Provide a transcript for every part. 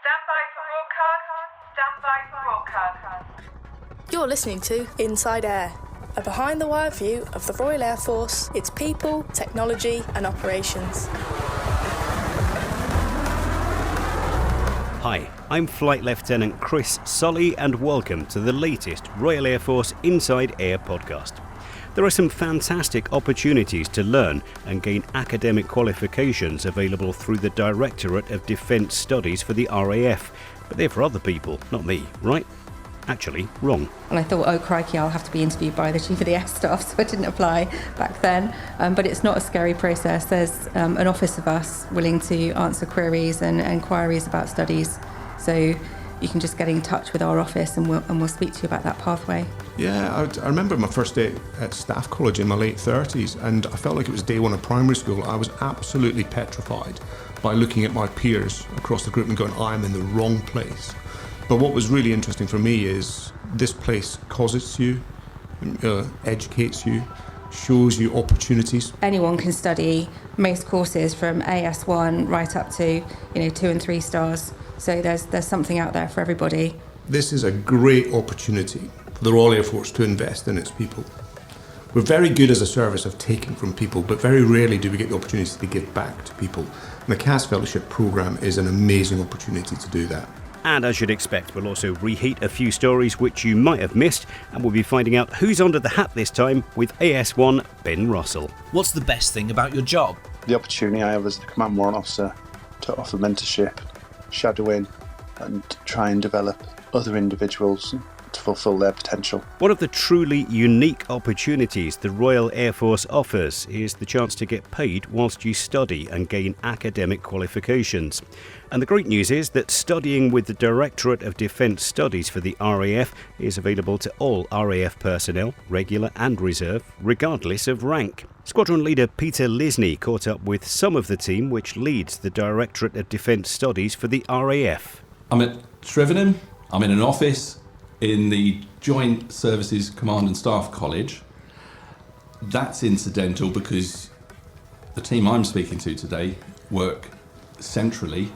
Stand by for broadcast. You're listening to Inside Air, a behind-the-wire view of the Royal Air Force, its people, technology and operations. Hi, I'm Flight Lieutenant Chris Sully and welcome to the latest Royal Air Force Inside Air podcast. There are some fantastic opportunities to learn and gain academic qualifications available through the Directorate of Defence Studies for the RAF, but they're for other people, not me, right? Actually, wrong. And I thought, oh crikey, I'll have to be interviewed by the Chief of the Air Staff, so I didn't apply back then. But it's not a scary process. There's an office of us willing to answer queries and inquiries about studies. So you can just get in touch with our office and we'll speak to you about that pathway. Yeah, I remember my first day at staff college in my late 30s, and I felt like it was day one of primary school. I was absolutely petrified by looking at my peers across the group and going, I'm in the wrong place. But what was really interesting for me is this place causes you, educates you, shows you opportunities. Anyone can study most courses from AS1 right up to 2 and 3 stars. So there's something out there for everybody. This is a great opportunity for the Royal Air Force to invest in its people. We're very good as a service of taking from people, but very rarely do we get the opportunity to give back to people. And the CAS Fellowship Programme is an amazing opportunity to do that. And as you'd expect, we'll also reheat a few stories which you might have missed, and we'll be finding out who's under the hat this time with AS1 Ben Russell. What's the best thing about your job? The opportunity I have as the Command Warrant Officer to offer mentorship, shadowing and try and develop other individuals to fulfil their potential. One of the truly unique opportunities the Royal Air Force offers is the chance to get paid whilst you study and gain academic qualifications. And the great news is that studying with the Directorate of Defence Studies for the RAF is available to all RAF personnel, regular and reserve, regardless of rank. Sqn Ldr Peter Lisney caught up with some of the team which leads the Directorate of Defence Studies for the RAF. I'm at Shrivenham. I'm in an office in the Joint Services Command and Staff College. That's incidental because the team I'm speaking to today work centrally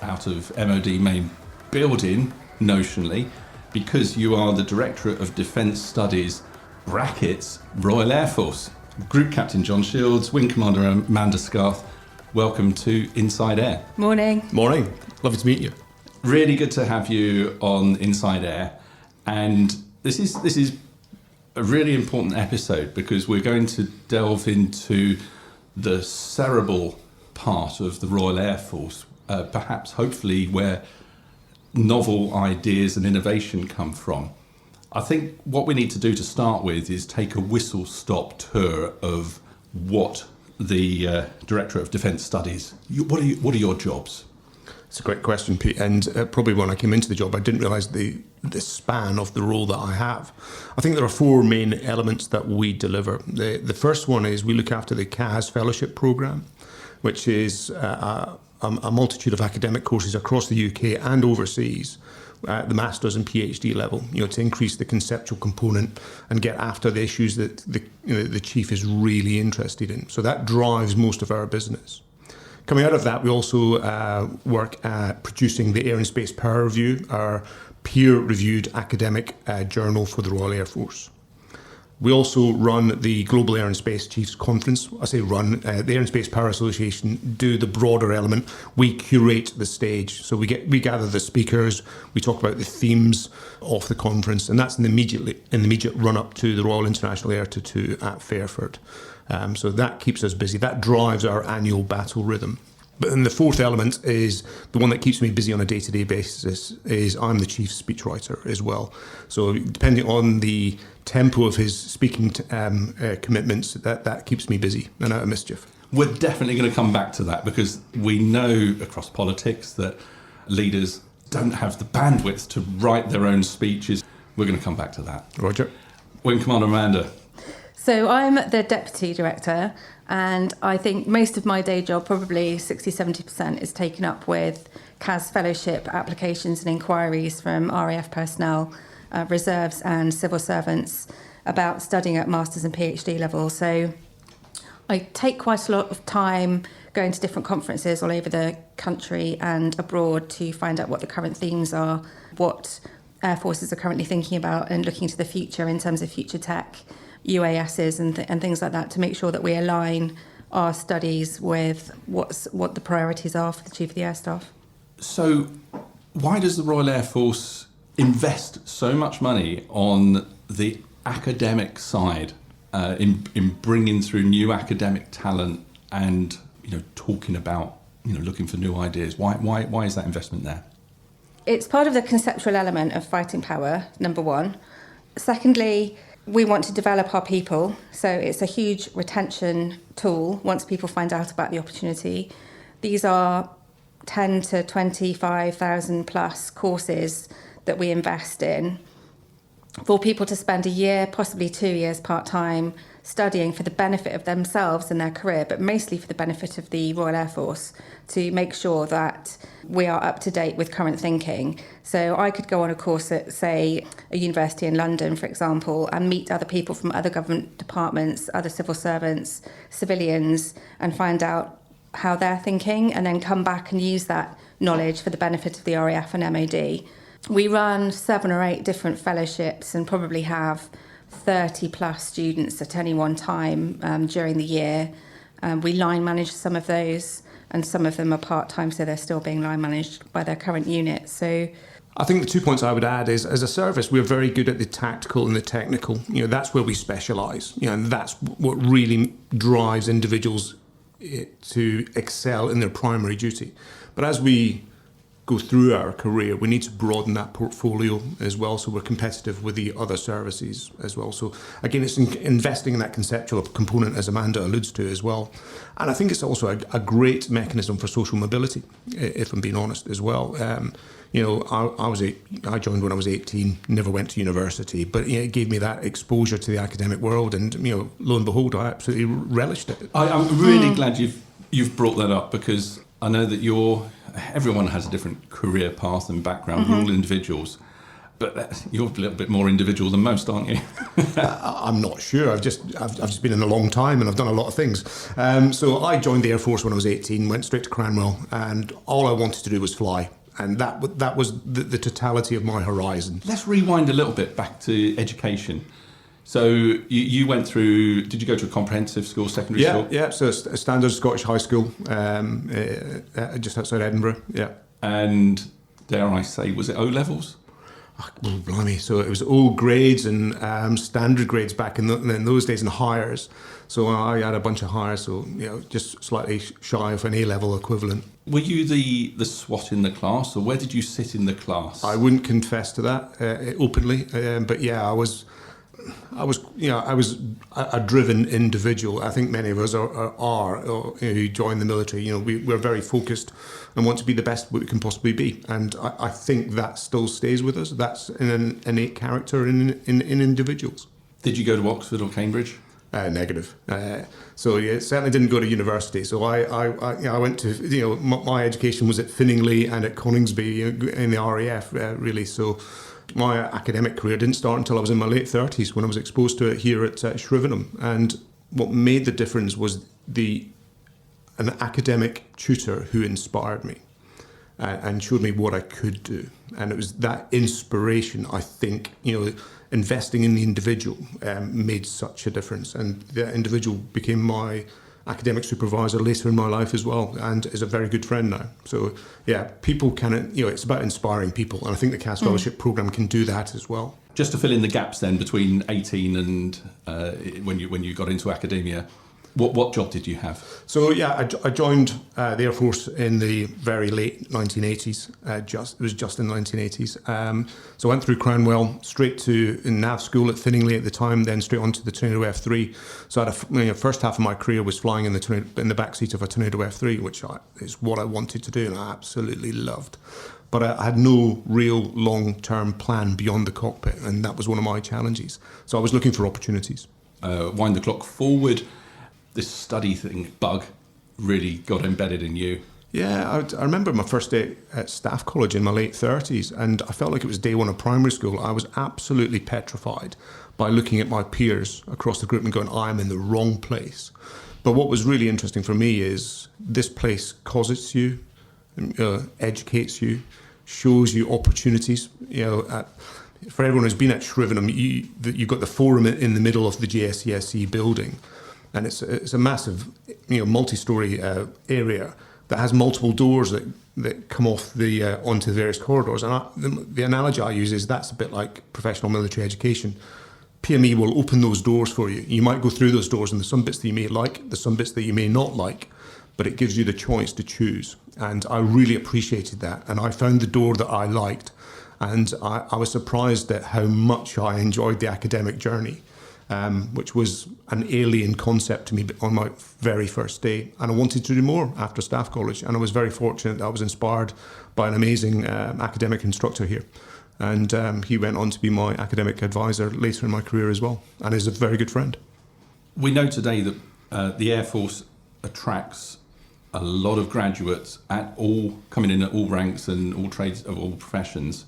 out of MOD main building, notionally, because you are the Directorate of Defence Studies, brackets, Royal Air Force. Group Captain John Shields, Wing Commander Amanda Scarth, welcome to Inside Air. Morning. Morning. Lovely to meet you. Really good to have you on Inside Air. And this is a really important episode because we're going to delve into the cerebral part of the Royal Air Force, perhaps hopefully where novel ideas and innovation come from. I think what we need to do to start with is take a whistle-stop tour of what the Directorate of Defence Studies, what are your jobs? It's a great question, Pete, and probably when I came into the job I didn't realise the span of the role that I have. I think there are 4 main elements that we deliver. The first one is we look after the CAS Fellowship Programme, which is a multitude of academic courses across the UK and overseas at the Masters and PhD level, to increase the conceptual component and get after the issues that the Chief is really interested in. So that drives most of our business. Coming out of that, we also work at producing the Air and Space Power Review, our peer-reviewed academic journal for the Royal Air Force. We also run the Global Air and Space Chiefs Conference. I say run, the Air and Space Power Association do the broader element. We curate the stage. So we gather the speakers, we talk about the themes of the conference, and that's in the immediate run-up to the Royal International Air Tattoo at Fairford. So that keeps us busy. That drives our annual battle rhythm. But then the fourth element is the one that keeps me busy on a day-to-day basis is I'm the chief speechwriter as well. So depending on the tempo of his speaking commitments, that keeps me busy and out of mischief. We're definitely going to come back to that because we know across politics that leaders don't have the bandwidth to write their own speeches. We're going to come back to that. Roger. Wing Commander Amanda. So I'm the Deputy Director, and I think most of my day job, probably 60-70%, is taken up with CAS Fellowship applications and inquiries from RAF personnel, reserves and civil servants about studying at Masters and PhD level. So I take quite a lot of time going to different conferences all over the country and abroad to find out what the current themes are, what Air Forces are currently thinking about and looking to the future in terms of future tech, UASs and things like that, to make sure that we align our studies with what the priorities are for the Chief of the Air Staff. So why does the Royal Air Force invest so much money on the academic side, in bringing through new academic talent and talking about looking for new ideas? Why is that investment there? It's part of the conceptual element of fighting power, number one. Secondly, we want to develop our people, so it's a huge retention tool once people find out about the opportunity. These are 10 to 25,000 plus courses that we invest in for people to spend a year, possibly 2 years part-time, studying for the benefit of themselves and their career, but mostly for the benefit of the Royal Air Force, to make sure that we are up to date with current thinking. So I could go on a course at, say, a university in London, for example, and meet other people from other government departments, other civil servants, civilians, and find out how they're thinking, and then come back and use that knowledge for the benefit of the RAF and MOD. We run 7 or 8 different fellowships and probably have 30 plus students at any one time during the year. We line manage some of those, and some of them are part-time, so they're still being line managed by their current unit. So I think the 2 points I would add is, as a service, we're very good at the tactical and the technical. That's where we specialise, and that's what really drives individuals to excel in their primary duty. But as we go through our career, we need to broaden that portfolio as well, so we're competitive with the other services as well. So again, it's investing in that conceptual component, as Amanda alludes to as well. And I think it's also a great mechanism for social mobility, if I'm being honest as well. I joined when I was 18, never went to university, but it gave me that exposure to the academic world, and lo and behold, I absolutely relished it. I'm really glad you've brought that up, because I know that everyone has a different career path and background. We're all individuals, but you're a little bit more individual than most, aren't you? I'm not sure. I've just been in a long time, and I've done a lot of things. So I joined the Air Force when I was 18, went straight to Cranwell, and all I wanted to do was fly. And that was the totality of my horizon. Let's rewind a little bit back to education. So you went through, did you go to a comprehensive school, secondary school? Yeah, so a standard Scottish high school, just outside Edinburgh, yeah. And dare I say, was it O-levels? Oh, blimey, so it was all grades and standard grades back in those days, and hires. So I had a bunch of hires, so just slightly shy of an A-level equivalent. Were you the SWAT in the class, or where did you sit in the class? I wouldn't confess to that openly, but yeah, I was a driven individual. I think many of us are who join the military. We're very focused and want to be the best we can possibly be, and I think that still stays with us. That's an innate character in individuals. Did you go to Oxford or Cambridge? Negative. So yeah, certainly didn't go to university. So I went to my education was at Finningley and at Coningsby in the RAF really. So my academic career didn't start until I was in my late 30s, when I was exposed to it here at Shrivenham. And what made the difference was an academic tutor who inspired me and showed me what I could do. And it was that inspiration, I think, investing in the individual made such a difference. And the individual became my academic supervisor later in my life as well, and is a very good friend now. So yeah, people can, it's about inspiring people, and I think the CAS Fellowship Programme can do that as well. Just to fill in the gaps then between 18 and when you got into academia, what job did you have? So yeah, I joined the Air Force in the very late 1980s. It was just in the 1980s. So I went through Cranwell, straight to NAV school at Finningley at the time, then straight on to the Tornado F3. So I had first half of my career was flying in the back seat of a Tornado F3, which is what I wanted to do, and I absolutely loved. But I had no real long-term plan beyond the cockpit, and that was one of my challenges. So I was looking for opportunities. Wind the clock forward. This study bug really got embedded in you. Yeah, I remember my first day at staff college in my late 30s, and I felt like it was day one of primary school. I was absolutely petrified by looking at my peers across the group and going, I'm in the wrong place. But what was really interesting for me is this place cosets you, educates you, shows you opportunities. For everyone who's been at Shrivenham, you've got the forum in the middle of the GSCSE building, and it's a massive, multi-storey area that has multiple doors that come off onto the various corridors. And the analogy I use is that's a bit like professional military education. PME will open those doors for you. You might go through those doors, and there's some bits that you may like, there's some bits that you may not like, but it gives you the choice to choose. And I really appreciated that. And I found the door that I liked. And I was surprised at how much I enjoyed the academic journey, which was an alien concept to me on my very first day. And I wanted to do more after staff college. And I was very fortunate that I was inspired by an amazing academic instructor here. And he went on to be my academic advisor later in my career as well, and is a very good friend. We know today that the Air Force attracts a lot of graduates coming in at all ranks and all trades of all professions.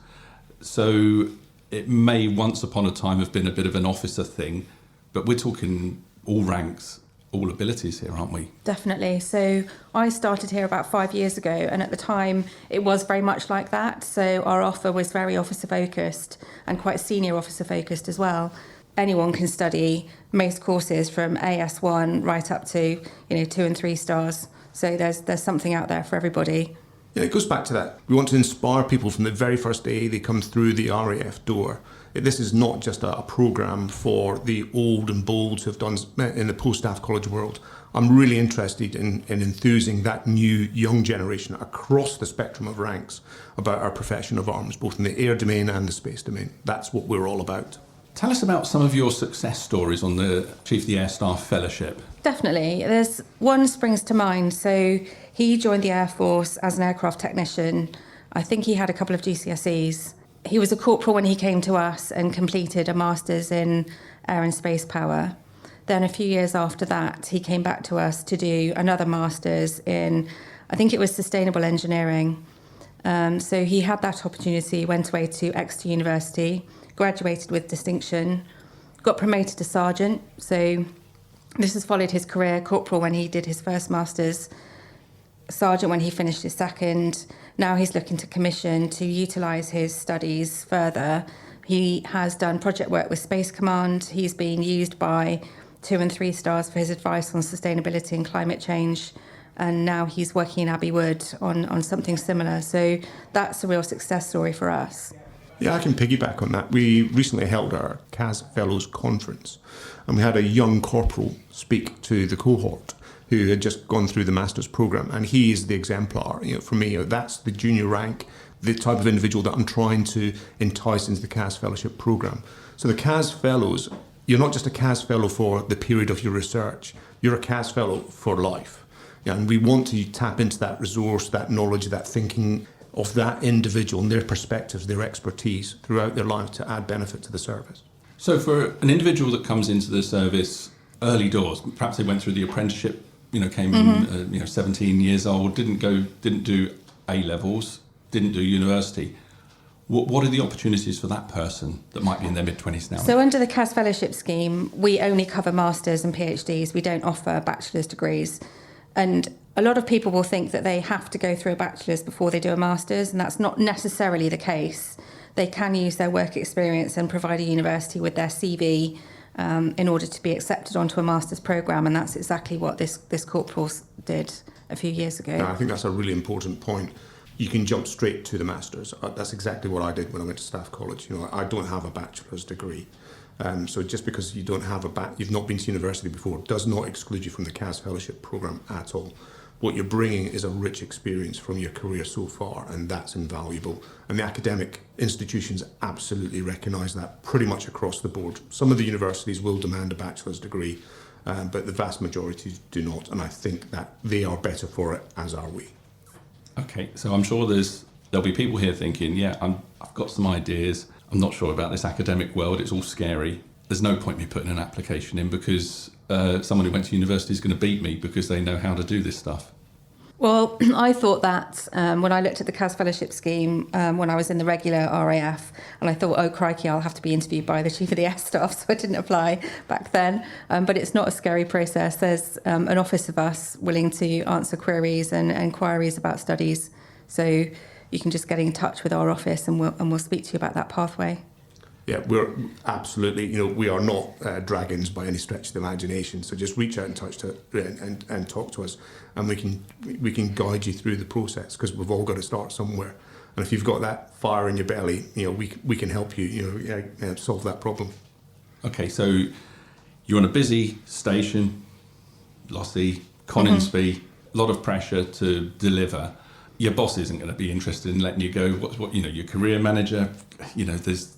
So it may once upon a time have been a bit of an officer thing, but we're talking all ranks, all abilities here, aren't we? Definitely. So I started here about 5 years ago, and at the time it was very much like that. So our offer was very officer focused and quite senior officer focused as well. Anyone can study most courses from AS1 right up to 2 and 3 stars. So there's something out there for everybody. Yeah, it goes back to that. We want to inspire people from the very first day they come through the RAF door. This is not just a programme for the old and bold who have done in the post-staff college world. I'm really interested in enthusing that new young generation across the spectrum of ranks about our profession of arms, both in the air domain and the space domain. That's what we're all about. Tell us about some of your success stories on the Chief of the Air Staff Fellowship. Definitely. There's one springs to mind. So he joined the Air Force as an aircraft technician. I think he had a couple of GCSEs. He was a corporal when he came to us and completed a master's in air and space power. Then a few years after that, he came back to us to do another master's in, I think it was sustainable engineering. So he had that opportunity, went away to Exeter University, graduated with distinction, got promoted to sergeant. So this has followed his career: corporal when he did his first master's, sergeant when he finished his second. Now he's looking to commission to utilise his studies further. He has done project work with Space Command. He's been used by 2 and 3 stars for his advice on sustainability and climate change. And now he's working in Abbey Wood on something similar. So that's a real success story for us. Yeah, I can piggyback on that. We recently held our CAS Fellows Conference, and we had a young corporal speak to the cohort who had just gone through the master's programme, and he is the exemplar. For me, that's the junior rank, the type of individual that I'm trying to entice into the CAS Fellowship programme. So the CAS Fellows, you're not just a CAS Fellow for the period of your research, you're a CAS Fellow for life. And we want to tap into that resource, that knowledge, that thinking of that individual and their perspectives, their expertise throughout their life to add benefit to the service. So for an individual that comes into the service early doors, perhaps they went through the apprenticeship, came in 17 years old, didn't do A-levels, didn't do university. What are the opportunities for that person that might be in their mid-20s now? So under the CAS Fellowship scheme, we only cover masters and PhDs. We don't offer bachelor's degrees. And a lot of people will think that they have to go through a bachelor's before they do a master's, and that's not necessarily the case. They can use their work experience and provide a university with their CV in order to be accepted onto a master's programme, and that's exactly what this corporal did a few years ago. I think that's a really important point. You can jump straight to the master's. That's exactly what I did when I went to staff college. I don't have a bachelor's degree. So just because you don't have you've not been to university before, does not exclude you from the CAS Fellowship programme at all. What you're bringing is a rich experience from your career so far, and that's invaluable. And the academic institutions absolutely recognise that pretty much across the board. Some of the universities will demand a bachelor's degree, but the vast majority do not, and I think that they are better for it, as are we. Okay, so I'm sure there'll be people here thinking, I've got some ideas. I'm not sure about this academic world. It's all scary. There's no point me putting an application in because someone who went to university is going to beat me because they know how to do this stuff. Well, I thought that when I looked at the CAS Fellowship Scheme when I was in the regular RAF, and I thought, oh crikey, I'll have to be interviewed by the Chief of the Air Staff, so I didn't apply back then. But it's not a scary process. There's an office of us willing to answer queries and inquiries about studies. So you can just get in touch with our office and we'll speak to you about that pathway. Yeah, we're absolutely, we are not dragons by any stretch of the imagination. So just reach out and and talk to us, and we can guide you through the process, because we've all got to start somewhere. And if you've got that fire in your belly, we can help you, solve that problem. Okay, so you're on a busy station, Lossy, Coningsby, a lot of pressure to deliver. Your boss isn't going to be interested in letting you go. What your career manager, there's.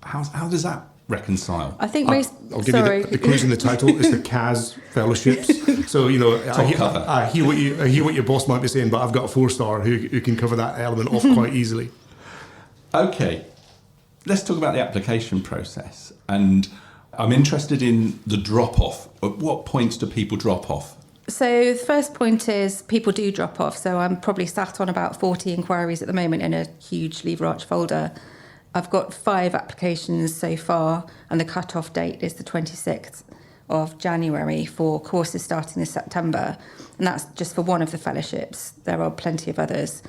How does that reconcile? I think I'll give you the clues in the title. It's the CAS Fellowships. So I hear what your boss might be saying, but I've got a 4-star who can cover that element off quite easily. Okay, let's talk about the application process. And I'm interested in the drop-off. At what points do people drop off? So the first point is people do drop off. So I'm probably sat on about 40 inquiries at the moment in a huge lever arch folder. I've got 5 applications so far, and the cut-off date is the 26th of January for courses starting this September. And that's just for one of the fellowships. There are plenty of others.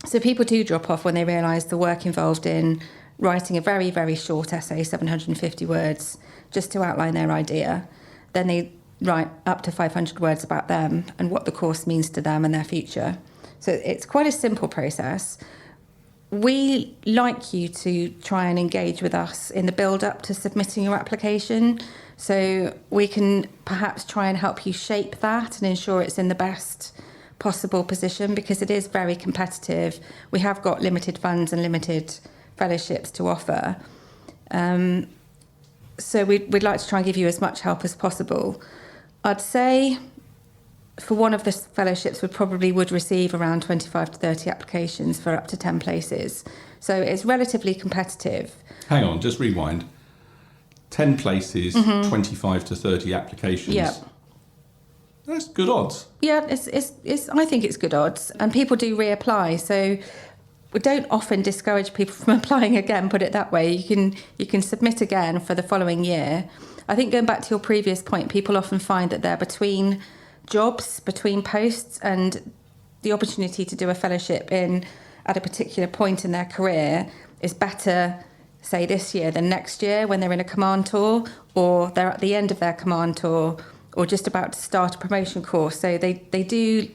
So people do drop off when they realise the work involved in writing a very, very short essay, 750 words, just to outline their idea. Then they write up to 500 words about them and what the course means to them and their future. So it's quite a simple process. We like you to try and engage with us in the build-up to submitting your application, so we can perhaps try and help you shape that and ensure it's in the best possible position, because it is very competitive. We have got limited funds and limited fellowships to offer. So we'd like to try and give you as much help as possible. I'd say for one of the fellowships, we probably would receive around 25 to 30 applications for up to 10 places. So it's relatively competitive. Hang on, just rewind. 10 places, 25 to 30 applications. Yeah. That's good odds. Yeah, I think it's good odds. And people do reapply. So we don't often discourage people from applying again, put it that way. You can submit again for the following year. I think going back to your previous point, people often find that they're between jobs, between posts, and the opportunity to do a fellowship at a particular point in their career is better, say, this year than next year when they're in a command tour, or they're at the end of their command tour, or just about to start a promotion course. So they do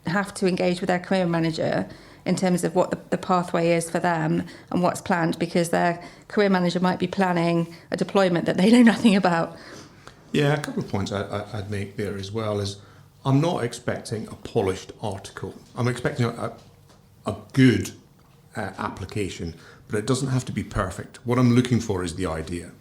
have to engage with their career manager in terms of what the pathway is for them and what's planned, because their career manager might be planning a deployment that they know nothing about. Yeah, a couple of points I'd make there as well is I'm not expecting a polished article. I'm expecting a good application, but it doesn't have to be perfect. What I'm looking for is the idea.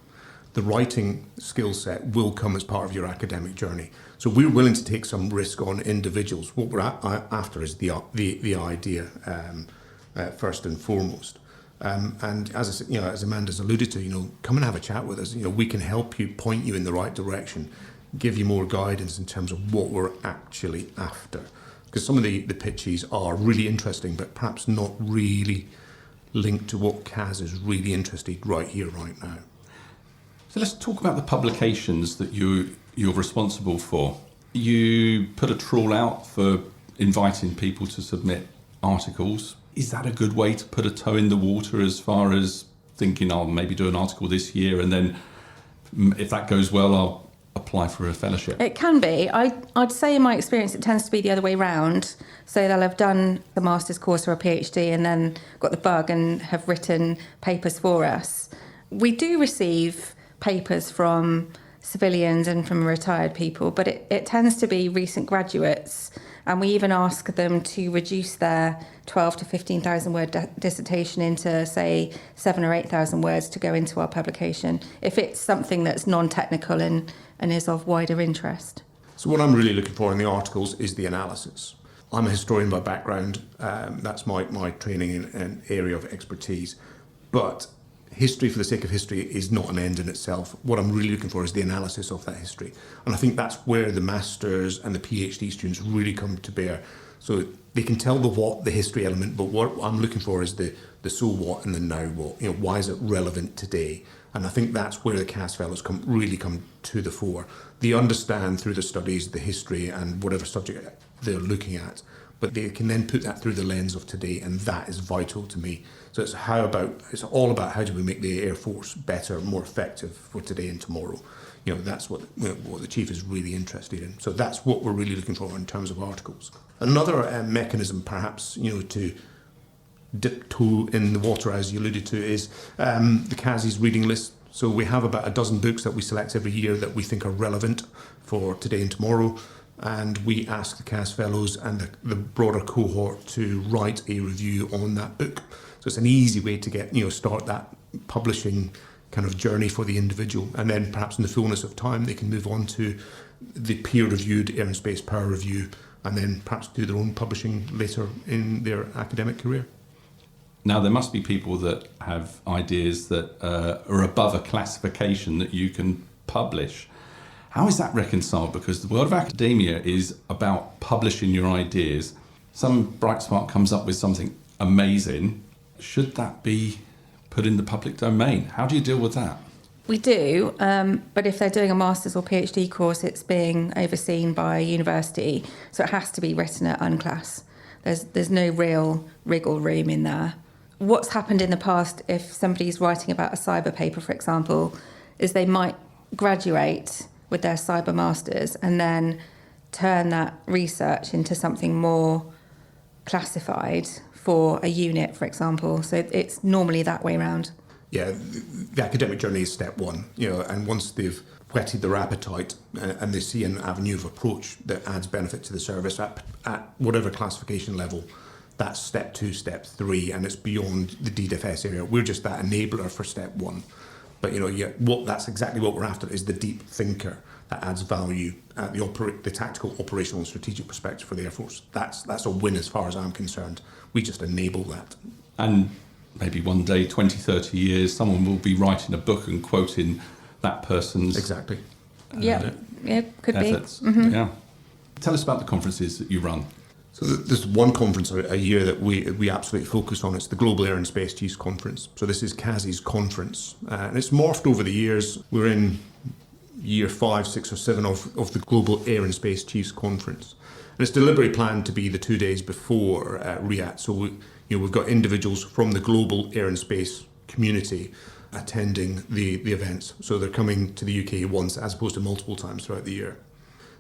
The writing skill set will come as part of your academic journey. So we're willing to take some risk on individuals. What we're after is the idea first and foremost. And as Amanda's alluded to, come and have a chat with us. We can help you, point you in the right direction, give you more guidance in terms of what we're actually after. Because some of the pitches are really interesting, but perhaps not really linked to what CAS is really interested right here, right now. So let's talk about the publications that you're responsible for. You put a trawl out for inviting people to submit articles. Is that a good way to put a toe in the water as far as thinking I'll maybe do an article this year, and then if that goes well, I'll apply for a fellowship? It can be. I'd say in my experience it tends to be the other way round. So they'll have done the master's course or a PhD and then got the bug and have written papers for us. We do receive papers from civilians and from retired people, but it tends to be recent graduates, and we even ask them to reduce their 12 to 15,000 word dissertation into, say, 7,000 or 8,000 words to go into our publication, if it's something that's non-technical and is of wider interest. So what I'm really looking for in the articles is the analysis. I'm a historian by background. That's my training and area of expertise. But history for the sake of history is not an end in itself. What I'm really looking for is the analysis of that history. And I think that's where the masters and the PhD students really come to bear. So they can tell the what, the history element, but what I'm looking for is the so what and the now what. Why is it relevant today? And I think that's where the CAS fellows really come to the fore. They understand through the studies, the history and whatever subject they're looking at, but they can then put that through the lens of today, and that is vital to me. So it's all about how do we make the Air Force better, more effective for today and tomorrow. That's what the Chief is really interested in. So that's what we're really looking for in terms of articles. Another mechanism, perhaps, to dip toe in the water, as you alluded to, is the CASI's reading list. So we have about a dozen books that we select every year that we think are relevant for today and tomorrow. And we ask the CAS fellows and the broader cohort to write a review on that book. So it's an easy way to get, start that publishing kind of journey for the individual. And then perhaps in the fullness of time, they can move on to the peer-reviewed Air and Space Power Review, and then perhaps do their own publishing later in their academic career. Now, there must be people that have ideas that are above a classification that you can publish. How is that reconciled? Because the world of academia is about publishing your ideas. Some bright spark comes up with something amazing. Should that be put in the public domain? How do you deal with that? We do, but if they're doing a master's or PhD course, it's being overseen by a university, so it has to be written at unclass. There's no real wriggle room in there. What's happened in the past, if somebody's writing about a cyber paper, for example, is they might graduate with their cyber masters and then turn that research into something more classified for a unit, for example. So it's normally that way around. Yeah, the academic journey is step one, and once they've whetted their appetite and they see an avenue of approach that adds benefit to the service at whatever classification level, that's step 2, step 3, and it's beyond the DDFS area. We're just that enabler for step 1. But that's exactly what we're after, is the deep thinker that adds value at the tactical, operational and strategic perspective for the Air Force. That's a win as far as I'm concerned. We just enable that. And maybe one day, 20, 30 years, someone will be writing a book and quoting that person's exactly. Could efforts. Be. Mm-hmm. Yeah. Tell us about the conferences that you run. So there's one conference a year that we absolutely focus on. It's the Global Air and Space Chiefs Conference. So this is CASI's conference. And it's morphed over the years. We're in year 5, 6 or 7 of the Global Air and Space Chiefs Conference. And it's deliberately planned to be the 2 days before RIAT. So we've got individuals from the global air and space community attending the events. So they're coming to the UK once as opposed to multiple times throughout the year.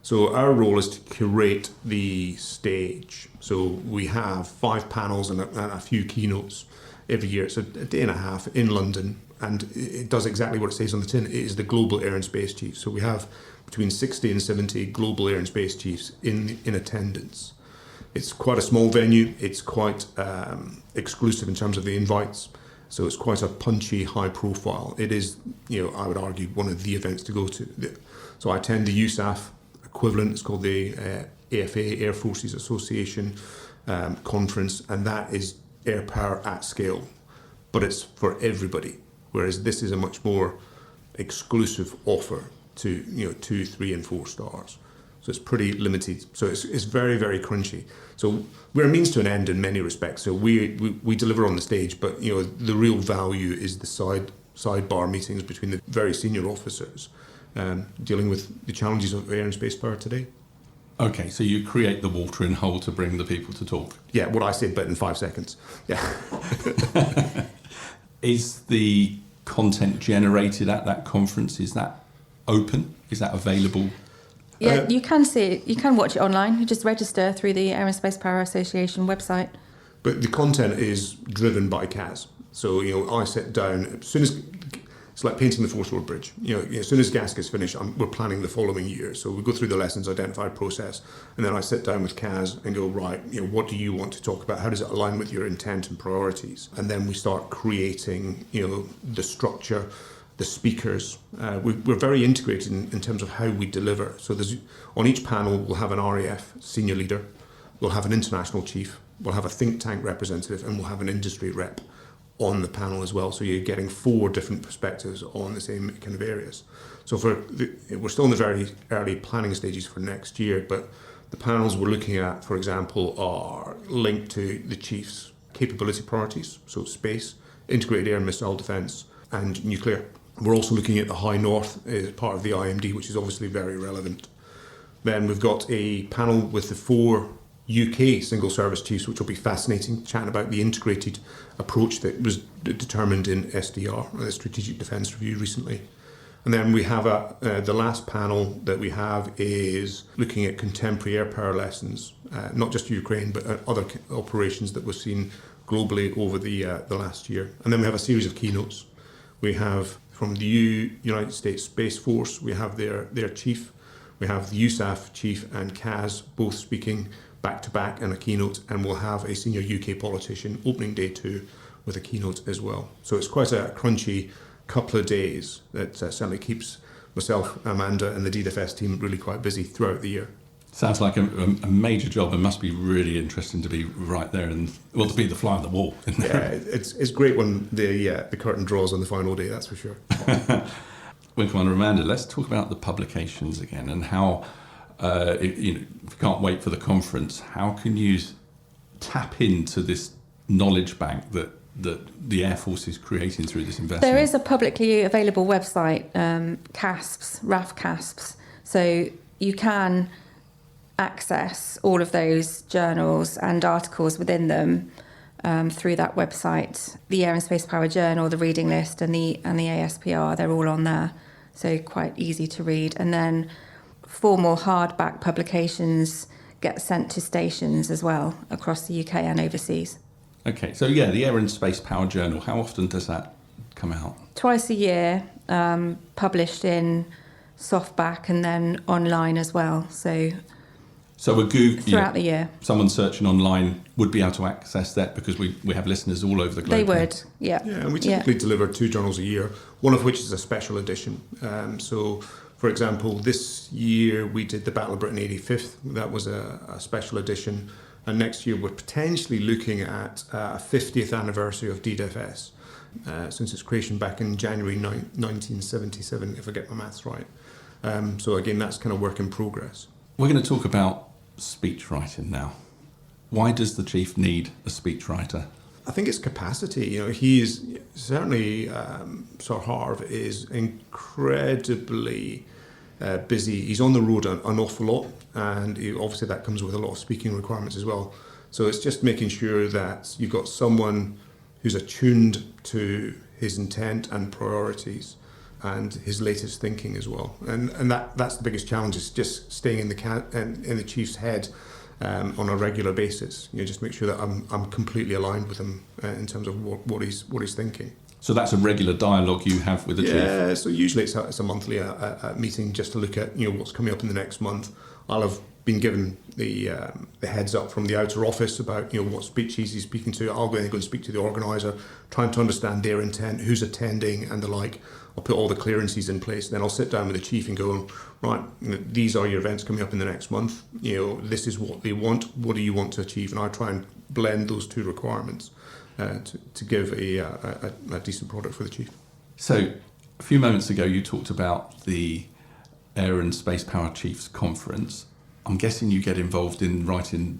So our role is to curate the stage. So we have 5 panels and a few keynotes every year. It's a day and a half in London, and it does exactly what it says on the tin. It is the Global Air and Space Chiefs. So we have between 60 and 70 Global Air and Space Chiefs in attendance. It's quite a small venue. It's quite exclusive in terms of the invites. So it's quite a punchy, high profile. It is, I would argue, one of the events to go to. So I attend the USAF equivalent. It's called the AFA, Air Forces Association conference, and that is air power at scale. But it's for everybody, whereas this is a much more exclusive offer to 2, 3 and 4 stars. So it's pretty limited. So it's very, very crunchy. So we're a means to an end in many respects. So we deliver on the stage, but the real value is the sidebar meetings between the very senior officers dealing with the challenges of air and space power today. Okay, so you create the watering hole to bring the people to talk. Yeah, what I said, but in 5 seconds. Yeah. Is the content generated at that conference, is that open? Is that available? Yeah, you can see it. You can watch it online. You just register through the Air and Space Power Association website. But the content is driven by CAS. So, I sit down, as soon as, it's like painting the Force Road Bridge. As soon as GASC is finished, we're planning the following year. So we go through the lessons identified process, and then I sit down with CAS and go, right, what do you want to talk about? How does it align with your intent and priorities? And then we start creating, the structure, the speakers. We're very integrated in terms of how we deliver. So on each panel, we'll have an RAF senior leader, we'll have an international chief, we'll have a think tank representative, and we'll have an industry rep on the panel as well. So you're getting 4 different perspectives on the same kind of areas. So we're still in the very early planning stages for next year, but The panels we're looking at, for example, are linked to the Chief's capability priorities, so space, integrated air and missile defence, and nuclear. We're also looking at the High North as part of the IMD, which is obviously very relevant. Then we've got a panel with the 4 UK single service chiefs, which will be fascinating, chatting about the integrated approach that was determined in SDR, the Strategic Defence Review recently. And then we have the last panel that we have is looking at contemporary air power lessons, not just Ukraine, but other operations that we've seen globally over the last year. And then we have a series of keynotes. We have from the United States Space Force, we have their chief, we have the USAF chief and CAS both speaking back-to-back in a keynote, and we'll have a senior UK politician opening day 2 with a keynote as well. So it's quite a crunchy couple of days that certainly keeps myself, Amanda and the DDFS team really quite busy throughout the year. Sounds like a major job, and must be really interesting to be right there and, well, to be the fly on the wall. Yeah, it's great when the curtain draws on the final day, that's for sure. Wing Commander Amanda, let's talk about the publications again and how, if you can't wait for the conference, how can you tap into this knowledge bank that the Air Force is creating through this investment? There is a publicly available website, CASPs, RAF CASPs, so you can access all of those journals and articles within them through that website. The Air and Space Power Journal, the reading list, and the ASPR, they're all on there, so quite easy to read. And then formal hardback publications get sent to stations as well across the UK and overseas. Okay, so yeah, the Air and Space Power Journal, how often does that come out? Twice a year, published in softback and then online as well. So a Google throughout the year. Someone searching online would be able to access that because we have listeners all over the globe. They would, yeah. Yeah, and we typically deliver 2 journals a year, one of which is a special edition. So, for example, this year we did the Battle of Britain 85th. That was a special edition. And next year we're potentially looking at a 50th anniversary of DDFS since its creation back in January 1977, if I get my maths right. So again, that's kind of work in progress. We're going to talk about speech writing now. Why does the Chief need a speechwriter? I think it's capacity. He is certainly, Sir Harv is incredibly busy. He's on the road an awful lot, and obviously that comes with a lot of speaking requirements as well. So it's just making sure that you've got someone who's attuned to his intent and priorities and his latest thinking as well. And that's the biggest challenge, is just staying in the Chief's head on a regular basis. Just make sure that I'm completely aligned with him in terms of what he's thinking. So that's a regular dialogue you have with the Chief? Yeah, so usually it's a monthly meeting just to look at what's coming up in the next month. I'll have been given the heads up from the outer office about what speeches he's speaking to. I'll go and speak to the organiser, trying to understand their intent, who's attending and the like. I'll put all the clearances in place, then I'll sit down with the Chief and go, right, these are your events coming up in the next month. This is what they want. What do you want to achieve? And I try and blend those 2 requirements to give a decent product for the Chief. So a few moments ago you talked about the Air and Space Power Chiefs Conference. I'm guessing you get involved in writing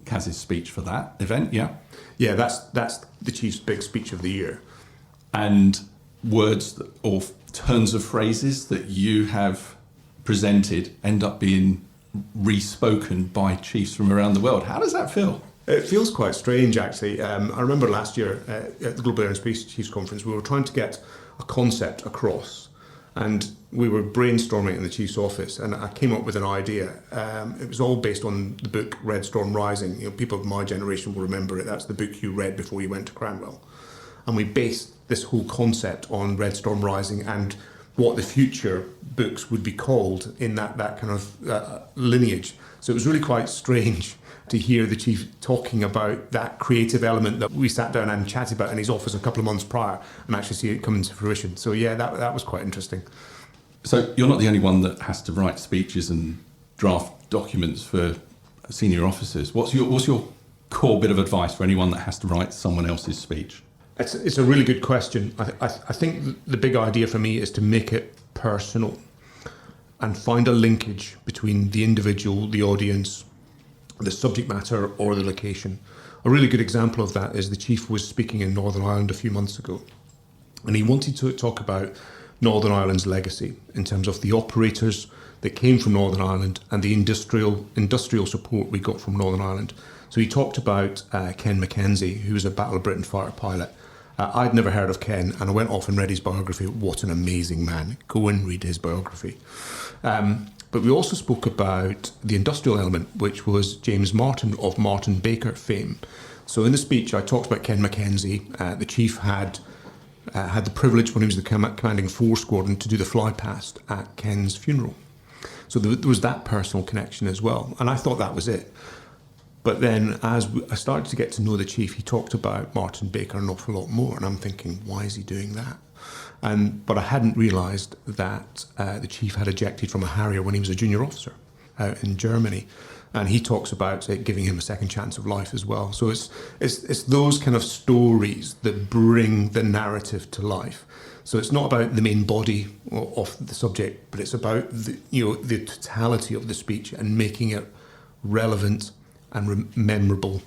Kaz's speech for that event, yeah? Yeah, that's the Chief's big speech of the year. And words or turns of phrases that you have presented end up being re-spoken by chiefs from around the world. How does that feel? It feels quite strange, actually. I remember last year at the Global Air and Space Chiefs Conference, we were trying to get a concept across, and we were brainstorming in the Chief's office, and I came up with an idea. It was all based on the book Red Storm Rising. People of my generation will remember it. That's the book you read before you went to Cranwell. And we based this whole concept on Red Storm Rising and what the future books would be called in that kind of lineage. So it was really quite strange to hear the Chief talking about that creative element that we sat down and chatted about in his office a couple of months prior, and actually see it come into fruition. So yeah, that was quite interesting. So you're not the only one that has to write speeches and draft documents for senior officers. What's your core bit of advice for anyone that has to write someone else's speech? It's a really good question. I think the big idea for me is to make it personal and find a linkage between the individual, the audience, the subject matter or the location. A really good example of that is the Chief was speaking in Northern Ireland a few months ago, and he wanted to talk about Northern Ireland's legacy in terms of the operators that came from Northern Ireland and the industrial support we got from Northern Ireland. So he talked about Ken Mackenzie, who was a Battle of Britain fighter pilot. I'd never heard of Ken, and I went off and read his biography. What an amazing man. Go and read his biography. But we also spoke about the industrial element, which was James Martin of Martin Baker fame. So in the speech, I talked about Ken Mackenzie. The Chief had the privilege, when he was the commanding 4 Squadron, to do the fly past at Ken's funeral. So there was that personal connection as well. And I thought that was it. But then as I started to get to know the Chief, he talked about Martin Baker an awful lot more. And I'm thinking, why is he doing that? But I hadn't realised that the Chief had ejected from a Harrier when he was a junior officer out in Germany. And he talks about it giving him a second chance of life as well. So it's those kind of stories that bring the narrative to life. So it's not about the main body of the subject, but it's about the totality of the speech and making it relevant and memorable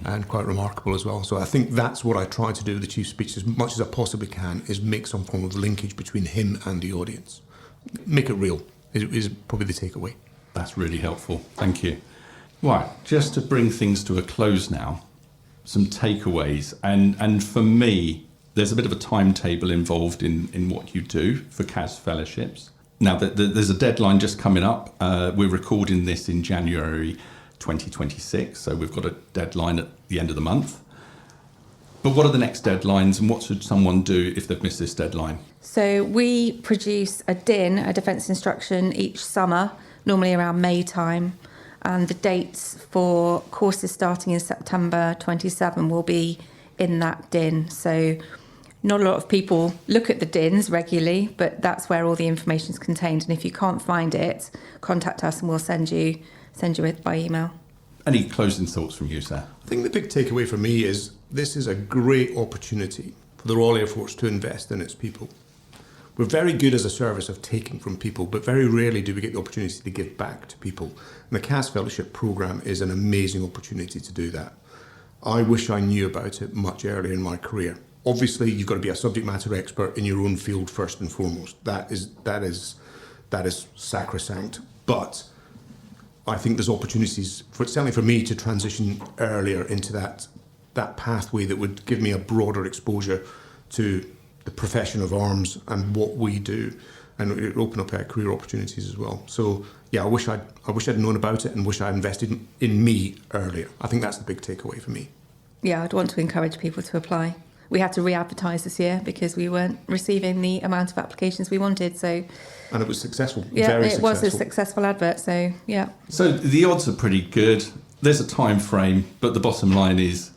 and quite remarkable as well. So I think that's what I try to do with the Chief's speech as much as I possibly can, is make some form of linkage between him and the audience. Make it real is probably the takeaway. That's really helpful. Thank you. Right, just to bring things to a close now, some takeaways. And for me, there's a bit of a timetable involved in what you do for CAS fellowships. Now, there's a deadline just coming up. We're recording this in January 2026, so we've got a deadline at the end of the month. But what are the next deadlines, and what should someone do if they've missed this deadline? So we produce a DIN, a defence instruction, each summer, normally around May time, and the dates for courses starting in September 27 will be in that DIN. So not a lot of people look at the DINs regularly, but that's where all the information is contained. And if you can't find it, contact us and we'll send you it by email. Any closing thoughts from you, sir? I think the big takeaway for me is this is a great opportunity for the Royal Air Force to invest in its people. We're very good as a service of taking from people, but very rarely do we get the opportunity to give back to people. And the CAS Fellowship Programme is an amazing opportunity to do that. I wish I knew about it much earlier in my career. Obviously, you've got to be a subject matter expert in your own field first and foremost. That is sacrosanct. But I think there's opportunities, certainly for me, to transition earlier into that pathway that would give me a broader exposure to the profession of arms and what we do, and it open up career opportunities as well. So yeah, I wish I'd known about it and wish I invested in me earlier. I think that's the big takeaway for me. Yeah, I'd want to encourage people to apply. We had to re-advertise this year because we weren't receiving the amount of applications we wanted. So, and it was successful. Yeah, very it successful. was a successful advert. So yeah. So the odds are pretty good. There's a time frame, but the bottom line is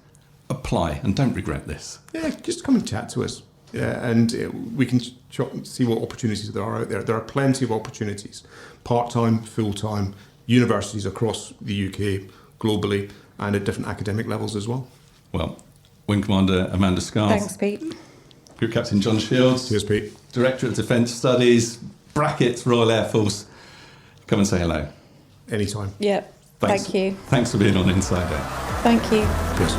apply and don't regret this. Yeah, just come and chat to us. Yeah, and we can see what opportunities there are out there. There are plenty of opportunities, part-time, full-time, universities across the UK, globally, and at different academic levels as well. Well, Wing Commander Amanda Scars. Thanks, Pete. Group Captain John Shields. Cheers, Pete. Directorate of Defence Studies, brackets, Royal Air Force. Come and say hello. Anytime. Yep. Thank you. Thanks for being on Inside Air. Thank you. Cheers.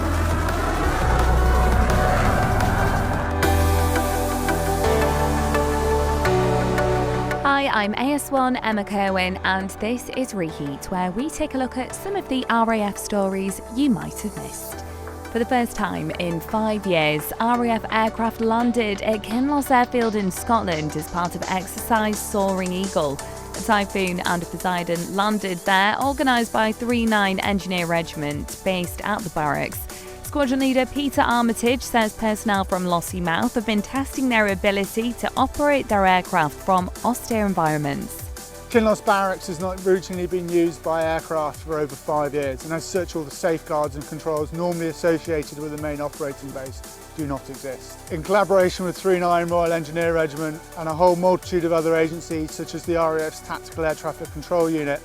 Hi, I'm AS1 Emma Kerwin, and this is Reheat, where we take a look at some of the RAF stories you might have missed. For the first time in 5 years, RAF aircraft landed at Kinloss Airfield in Scotland as part of exercise Soaring Eagle. A Typhoon and a Poseidon landed there, organised by 39 Engineer Regiment, based at the barracks. Sqn Ldr Peter Armitage says personnel from Lossiemouth have been testing their ability to operate their aircraft from austere environments. Kinloss Barracks has not routinely been used by aircraft for over 5 years, and as such all the safeguards and controls normally associated with the main operating base do not exist. In collaboration with 39 Royal Engineer Regiment and a whole multitude of other agencies such as the RAF's Tactical Air Traffic Control Unit,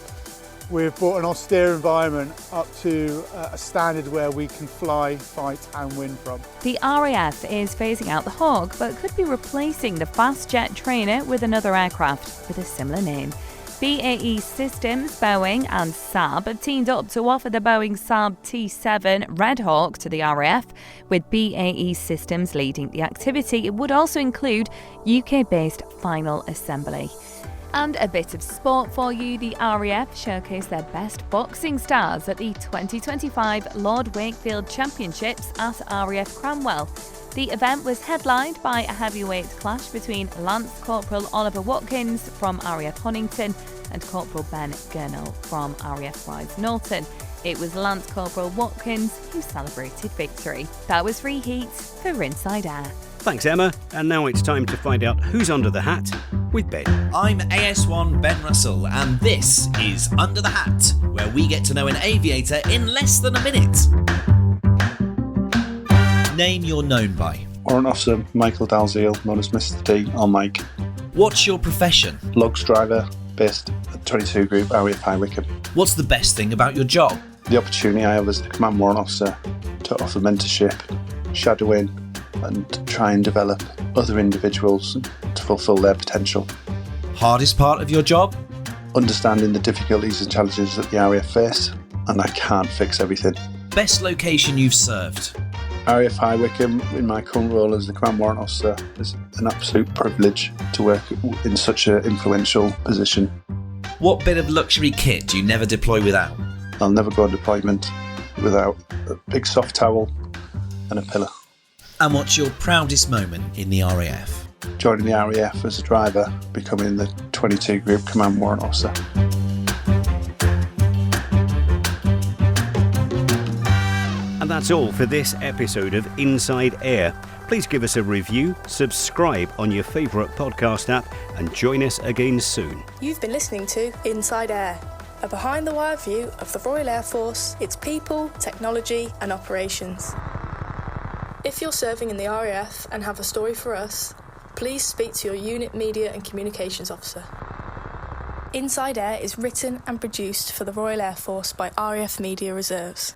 we've brought an austere environment up to a standard where we can fly, fight and win from. The RAF is phasing out the Hawk, but could be replacing the fast jet trainer with another aircraft with a similar name. BAE Systems, Boeing and Saab have teamed up to offer the Boeing Saab T-7 Red Hawk to the RAF, with BAE Systems leading the activity. It would also include UK-based final assembly. And a bit of sport for you. The RAF showcased their best boxing stars at the 2025 Lord Wakefield Championships at RAF Cranwell. The event was headlined by a heavyweight clash between Lance Corporal Oliver Watkins from RAF Honington and Corporal Ben Gurnall from RAF Wise Norton. It was Lance Corporal Watkins who celebrated victory. That was Reheat for Inside Air. Thanks, Emma. And now it's time to find out who's under the hat with Ben. I'm AS1 Ben Russell, and this is Under the Hat, where we get to know an aviator in less than a minute. Name you're known by. Warrant Officer Michael Dalziel, known as Mr. D, or Mike. What's your profession? Lugs driver, based at 22 Group, RAF High Wycombe. What's the best thing about your job? The opportunity I have as the Command Warrant Officer to offer mentorship, shadowing, and try and develop other individuals to fulfil their potential. Hardest part of your job? Understanding the difficulties and challenges that the RAF face, and I can't fix everything. Best location you've served? RAF High Wycombe, in my current role as the Command Warrant Officer, is an absolute privilege to work in such an influential position. What bit of luxury kit do you never deploy without? I'll never go on deployment without a big soft towel and a pillow. And what's your proudest moment in the RAF? Joining the RAF as a driver, becoming the 22 Group Command Warrant Officer. And that's all for this episode of Inside Air. Please give us a review, subscribe on your favourite podcast app, and join us again soon. You've been listening to Inside Air, a behind-the-wire view of the Royal Air Force, its people, technology and operations. If you're serving in the RAF and have a story for us, please speak to your unit media and communications officer. Inside Air is written and produced for the Royal Air Force by RAF Media Reserves.